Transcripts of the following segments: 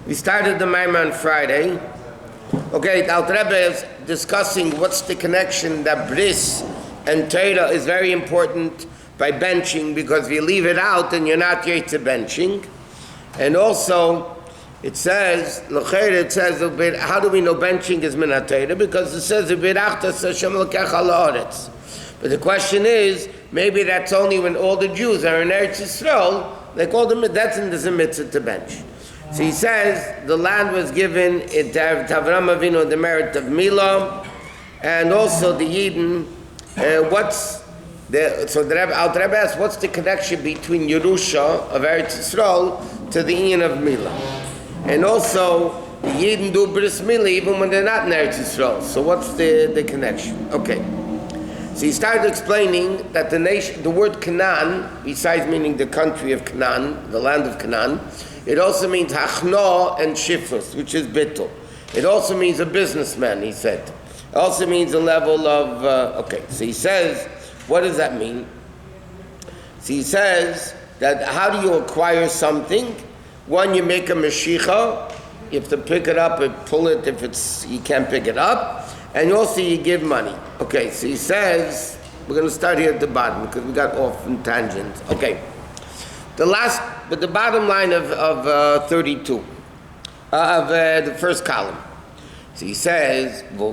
We started the Maimon on Friday. Okay, the Alter Rebbe is discussing what's the connection that bris and Torah is very important by benching, because if you leave it out then you're not yet to benching. And also it says, how do we know benching is min ha-Torah? Because it says, but the question is, maybe that's only when all the Jews are in Eretz Yisrael, like all the, that's in the mitzvah to bench. So he says the land was given to Avram Avinu the merit of Milah, and also the Yidden. So the Alter Rebbe asks, what's the connection between Yerusha of Eretz Yisrael to the Yin of Milah? And also the Yidden do bris Milah even when they're not in Eretz Yisrael. So what's the connection? Okay. So he started explaining that the word Canaan, besides meaning the country of Canaan, the land of Canaan, it also means hachna and shifus, which is bittul. It also means a businessman, he said. It also means a level of, so he says, what does that mean? So he says that how do you acquire something? One, you make a meshicha, you have to pick it up and pull it if you can't pick it up, and also you give money. Okay, so he says, we're going to start here at the bottom because we got off in tangents. Okay. But the bottom line of 32, of the first column. So he says, so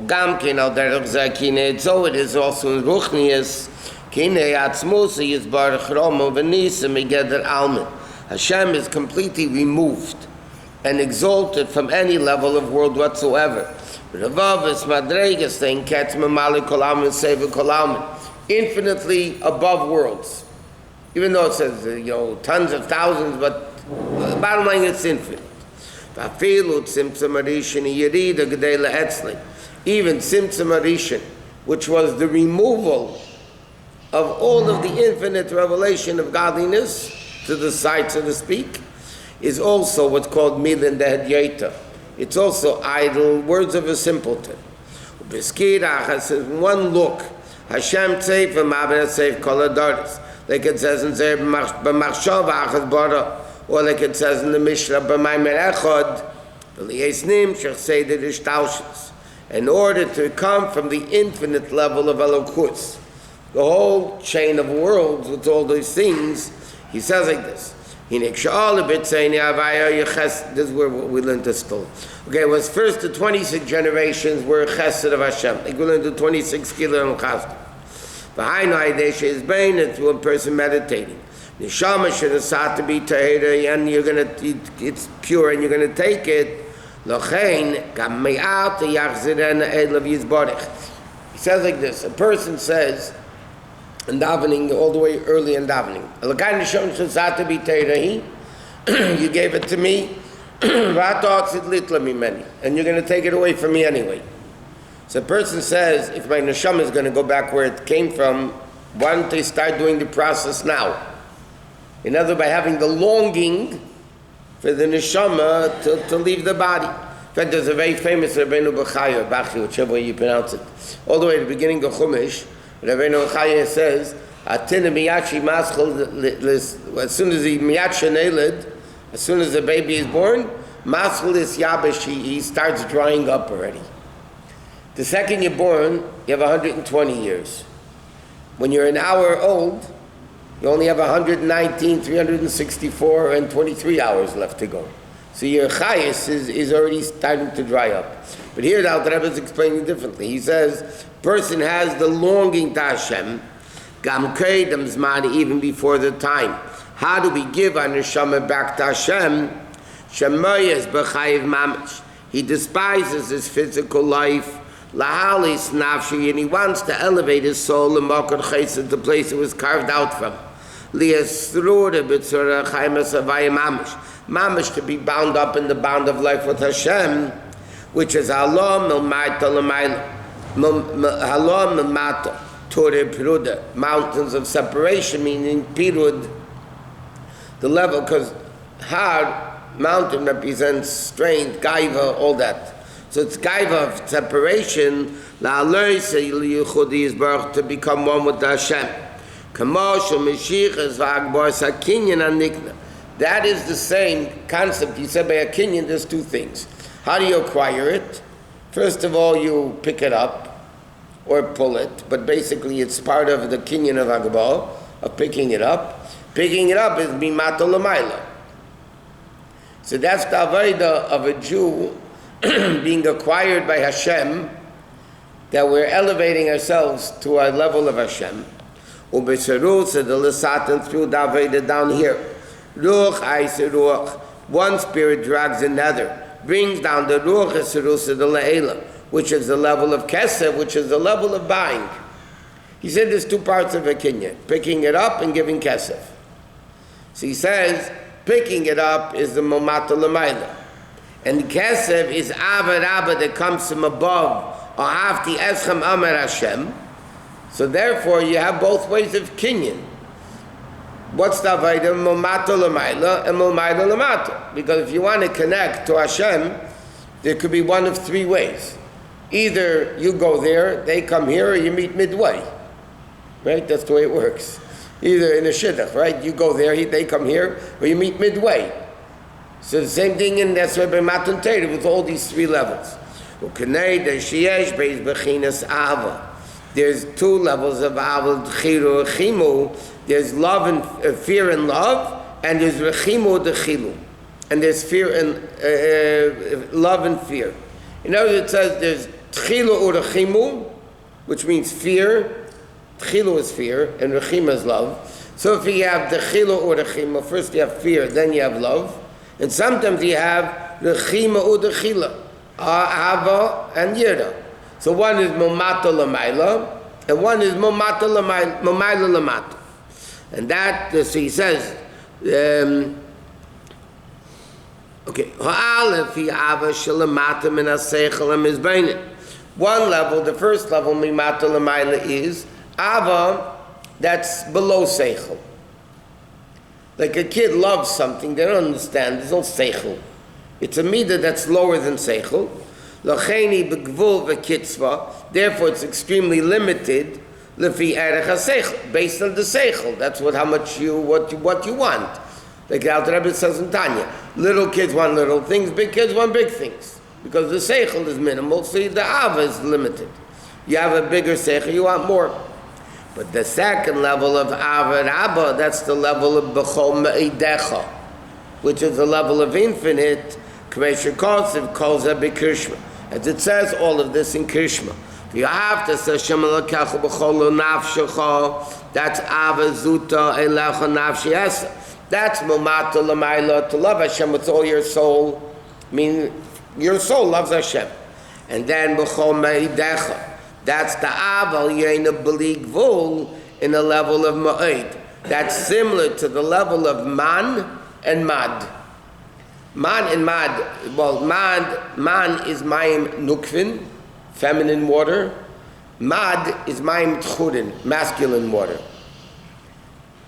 it is also in Ruchnius, Hashem is completely removed and exalted from any level of world whatsoever. Infinitely above worlds. Even though it says, tons of thousands, but the bottom line is infinite. Even Tzimtzum Arishin, which was the removal of all of the infinite revelation of godliness to the side, so to speak, is also what's called Milin Dehedyeta. It's also idle, words of a simpleton. One look, Hashem Tzeif v'Maveh Tzeif Kol Hadaris. Like it says in Zer b'machshava achad bara, or like it says in the Mishnah b'maimer echad, v'liyesnim shechseder ishtaushus. In order to come from the infinite level of Elokus, the whole chain of worlds with all those things, he says like this. This is where we learned this story. Okay, it was first the 26 generations were chesed of Hashem. Like we learned the 26 kilo and chesed. Behind Aidesha is brain, and through a person meditating. The Neshama should have sought to be tahira, and it's pure, and you're going to take it. He says like this, a person says, in davening, all the way early in davening, you gave it to me, and you're going to take it away from me anyway. So a person says, if my neshama is going to go back where it came from, why don't they start doing the process now? In other words, by having the longing for the neshama to leave the body. In fact, there's a very famous Rabbeinu B'chaya, Bachi, whichever way you pronounce it. All the way at the beginning of Chumash, Rabbeinu B'chaya says, as soon as the baby is born, maschel is yabesh, he starts drying up already. The second you're born, you have 120 years. When you're an hour old, you only have 119, 364, and 23 hours left to go. So your chayis is already starting to dry up. But here the Alter Rebbe is explaining differently. He says, person has the longing to Hashem, gam kedem zman, even before the time. How do we give our neshama back to Hashem? Shemayes b'chayiv mamish. He despises his physical life. Lahalis nafshi, and he wants to elevate his soul and makar chesed, the place it was carved out from. Liasrura b'tzura chaymas avayim mamish. Mamish, to be bound up in the bond of life with Hashem, which is halom milmaita l'mayla, halom milmata torah piruda, mountains of separation, meaning pirud, the level, because har, mountain represents strength, gaiva, all that. So it's gaiva of separation, to become one with Hashem. That is the same concept. You said by a kinyan, there's two things. How do you acquire it? First of all, you pick it up or pull it, but basically it's part of the kinyan of Hagbal, of picking it up. Picking it up is mimato l'mayla. So that's the avodah of a Jew being acquired by Hashem, that we're elevating ourselves to a level of Hashem. Ubesheru, so the l'satan through the avodah down here. Ruach aise ruach, one spirit drags another, brings down the ruach eserusa the le'ela, which is the level of kesef, which is the level of buying. He said there's two parts of a kinyan, picking it up and giving kesef. So he says, picking it up is the momata l'mayla. And the kesef is ava rabba that comes from above, or hafti eschem amar Hashem. So therefore you have both ways of kinyan. What's the avodah? Momata l'mayla and momayla l'mata. Because if you want to connect to Hashem, there could be one of three ways. Either you go there, they come here, or you meet midway. Right? That's the way it works. Either in a shidduch, right? You go there, they come here, or you meet midway. So the same thing in that's why by Matan Torah with all these three levels. There's two levels of Avil Chiru Chimu. There's love and fear and love, and there's Rechimu de Chilu. And there's fear and love and fear. In other words, it says there's Tchilu or Rechimu, which means fear. Tchilu is fear, and Rechima is love. So if you have the Chilu or Rechima, first you have fear, then you have love. And sometimes you have Rechima or Chila, Ava and Yira. So one is Momata Lamaila, and one is Momata Lamaila Lamata. And that, so he says, okay, one level, the first level, Momata Lamaila is Ava, that's below Seichel. Like a kid loves something, they don't understand, there's no Seichel. It's a midah that's lower than Seichel. L'cheini begvul v'kitzva, therefore it's extremely limited, l'fi erech ha-seichel, based on the Seichel. That's what you want. Like the Alter Rebbe says in Tanya, little kids want little things, big kids want big things. Because the Seichel is minimal, so the Ava is limited. You have a bigger Seichel, you want more. But the second level of Ava Rabba, that's the level of B'chol Me'idecha, which is the level of infinite, K'mesher Kosiv, Kolza B'Krishma. As it says all of this in Krishma. You have to say, Shem Elokecha B'chol Nafshecha, that's Ava Zuta Elecha Nafshi Esa. That's Momata L'mayla, to love Hashem with all your soul. I mean, your soul loves Hashem. And then B'chol Me'idecha, that's the Aval Yeina B'li Gvul in the level of Ma'id. That's similar to the level of Man and Mad. Man and Mad, well, Man is Mayim Nukvin, feminine water. Mad is Mayim Tchurin, masculine water.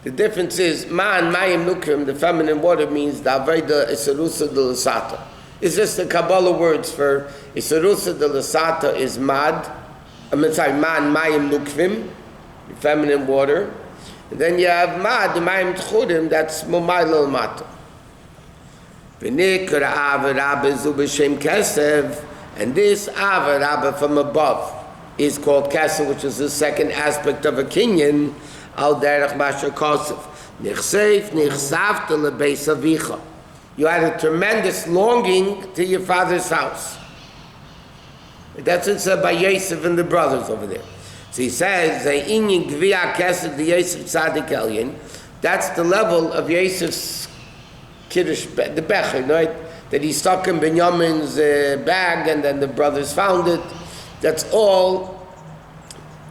The difference is, Mayim Nukvin, the feminine water, means the Aveda Isarusa de Lasata. It's just the Kabbalah words for Isarusa de Lasata is Mad. Man, Mayim Nukvim, feminine water. And then you have Mad, Mayim Tchurim, that's Momayla Mata. And this Ava Rabba from above is called Kesef, which is the second aspect of a kinyan, Al Derech Masher Kosef. Nichseif, nichsavta lebeis avicha. You had a tremendous longing to your father's house. That's what it said by Yosef and the brothers over there. So he says, Inyin Gviya Kesef the Yosef Tzadik Elyon. That's the level of Yosef's Kiddush, the Becher, right? That he stuck in Binyamin's bag and then the brothers found it. That's all.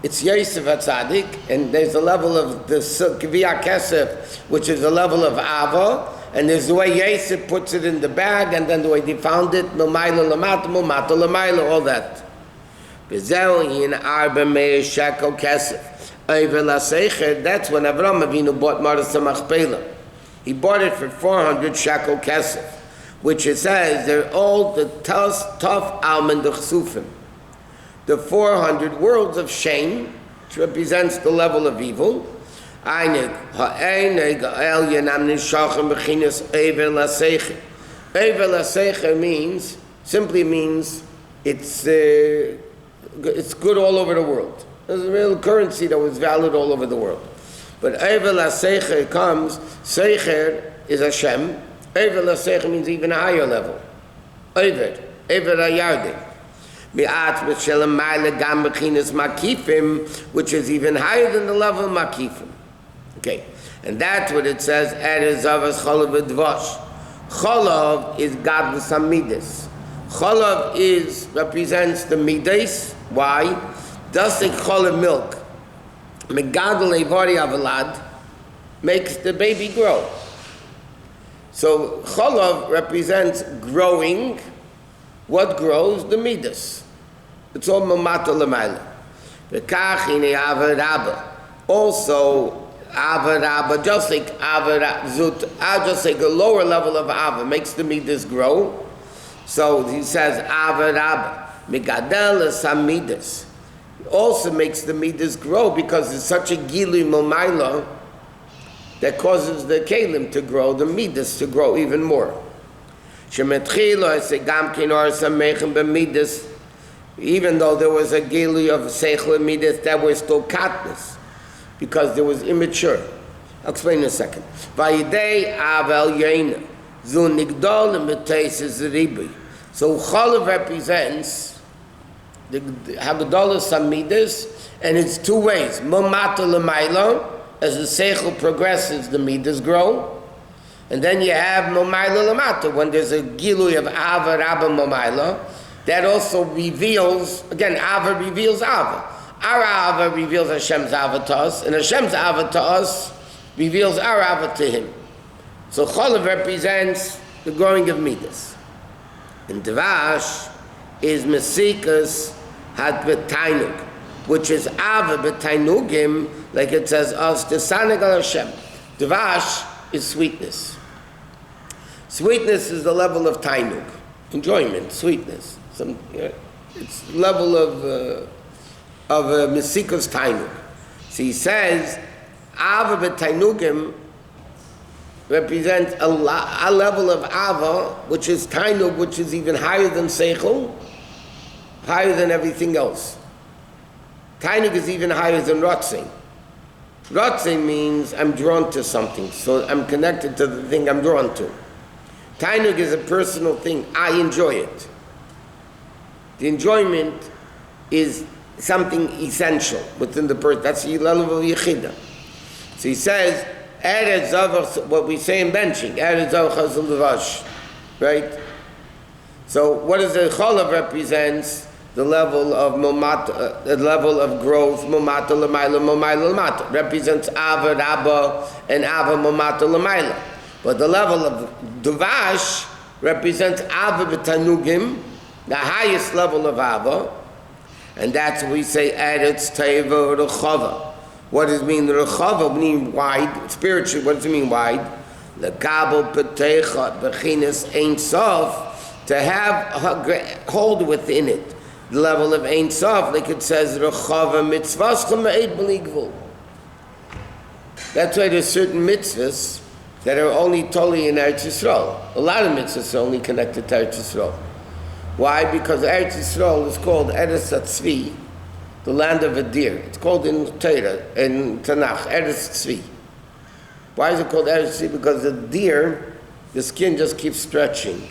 It's Yosef Tzadik, and there's a level of the Gviya Kesef, which is the level of Ava, and there's the way Yosef puts it in the bag, and then the way they found it, Momayla Lamata, Momata Lamayla, all that. That's when Avram Avinu bought Maras HaMachpelah. He bought it for 400 shekel kesef, which it says they're all the tough almond chsufim. The 400 worlds of shame, which represents the level of evil, Einig elyon am nishachem bechinas ever lasecher. Ever lasecher simply means it's good all over the world. There's a real currency that was valid all over the world. But ever lasecher comes, secher is Hashem. Ever lasecher means even a higher level. Ever ayardim. Which is even higher than the level of makifim. Okay, and that's what it says. Cholav is godless amidus. Cholav represents the midas. Why? Just like cholav milk, megadol evari avalad, makes the baby grow. So cholav represents growing. What grows? The midas. It's all mamata l'mayla. V'kach hine ava rabba. Also, ava rabba, just like ava zut, just like a lower level of ava makes the midas grow. So he says ava rabba. Megadel some midas. Also makes the midas grow because it's such a gilui momayla that causes the kelim to grow, the midas to grow even more. Even though there was a gilui of seichel and midas, that was still katnus, because there was immature. I'll explain in a second. So cholav represents the Haggadah Midas, and it's two ways. Mamata l'mayla, as the seichel progresses, the midas grow. And then you have Momayla Lamata, when there's a gilui of Ava, Rabba, Momayla, that also reveals, again, Ava reveals Ava. Our Ava reveals Hashem's Ava to us, and Hashem's Ava to us reveals our Ava to Him. So Cholav represents the growing of Midas. And Dvash is Mesikas Had B'Tainug, which is Ava B'Tainugim, like it says, As Tesaneg al Hashem. Dvash is sweetness. Sweetness is the level of tainug, enjoyment, sweetness. It's level of mesikas tainug. So he says, ava b'tainugim represents a level of ava, which is tainug, which is even higher than seichel, higher than everything else. Tainug is even higher than rotzing. Rotzing means I'm drawn to something, so I'm connected to the thing I'm drawn to. Tainug is a personal thing. I enjoy it. The enjoyment is something essential within the person. That's the level of Yechida. So he says, what we say in benching, right? So what does the Cholav represents? The level of the level of growth, momata l'mayla, momayla l'mata, represents ava rabba and ava momata l'mayla. But the level of Dvash represents ava b'tanugim, the highest level of ava, and that's what we say eretz teva rechava. What does it mean rechava? Meaning wide, spiritually. What does it mean wide? Lekabel petechat bechinas ein sof, to have hold within it. The level of Ein Sof, like it says, Rechava mitzvahs ma'ed b'ligvul. That's why there's certain mitzvahs that are only totally in Eretz Yisrael. A lot of mitzvahs are only connected to Eretz Yisrael. Why? Because Eretz Yisrael is called Eretz Tzvi, the land of a deer. It's called in Torah, in Tanakh, Eretz Tzvi. Why is it called Eretz Tzvi? Because the deer, the skin just keeps stretching.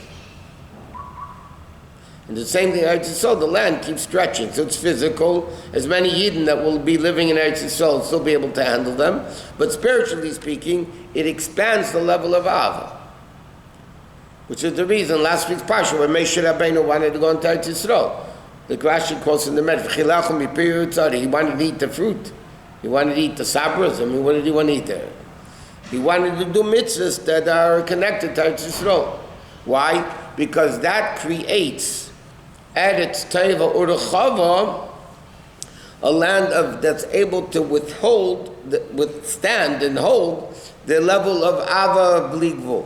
And the same thing, Eretz Yisrael, the land keeps stretching, so it's physical. As many Yidden that will be living in Eretz Yisrael will still be able to handle them. But spiritually speaking, it expands the level of Ava. Which is the reason, last week's Parsha, where Moshe Rabbeinu wanted to go into Eretz Yisrael. The Rashi quotes in the Medrash, he wanted to eat the fruit. He wanted to eat the sabras. I mean, what did he want to eat there? He wanted to do mitzvahs that are connected to Eretz Yisrael. Why? Because that creates Eretz Teva Urechava, a land that's able to withstand and hold the level of Ava Bligvul,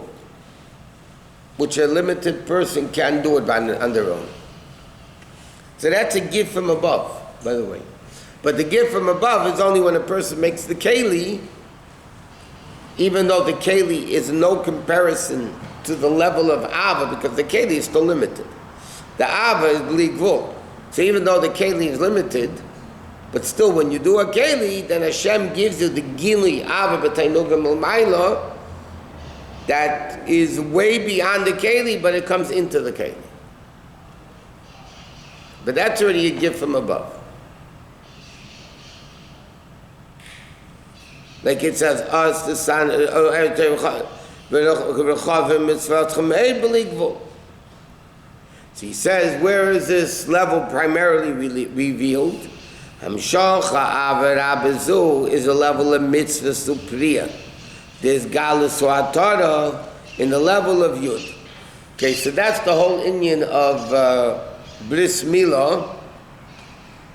which a limited person can't do it on their own. So that's a gift from above, by the way. But the gift from above is only when a person makes the keli even though the keli is no comparison to the level of Ava, because the keli is still limited. The Ava is bli gvul. So even though the keli is limited, but still when you do a keli, then Hashem gives you the gili Ava b'tainugim l'mayla that is way beyond the keli, but it comes into the keli. But that's already a gift from above. Like it says, us, the son, so he says, where is this level primarily revealed? Hamshach is a level of mitzvah supriya. There's galus or Torah in the level of Yud. Okay, so that's the whole Inyan of bris milah,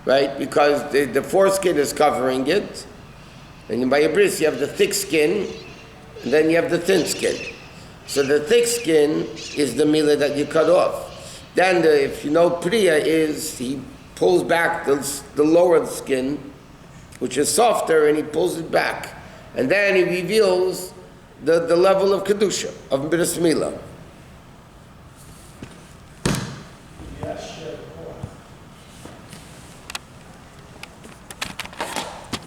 right? Because the foreskin is covering it. And by a bris, you have the thick skin, and then you have the thin skin. So the thick skin is the milah that you cut off. Then, if you know, priya is, he pulls back the lower skin, which is softer, and he pulls it back. And then he reveals the level of kedusha, of bris milah.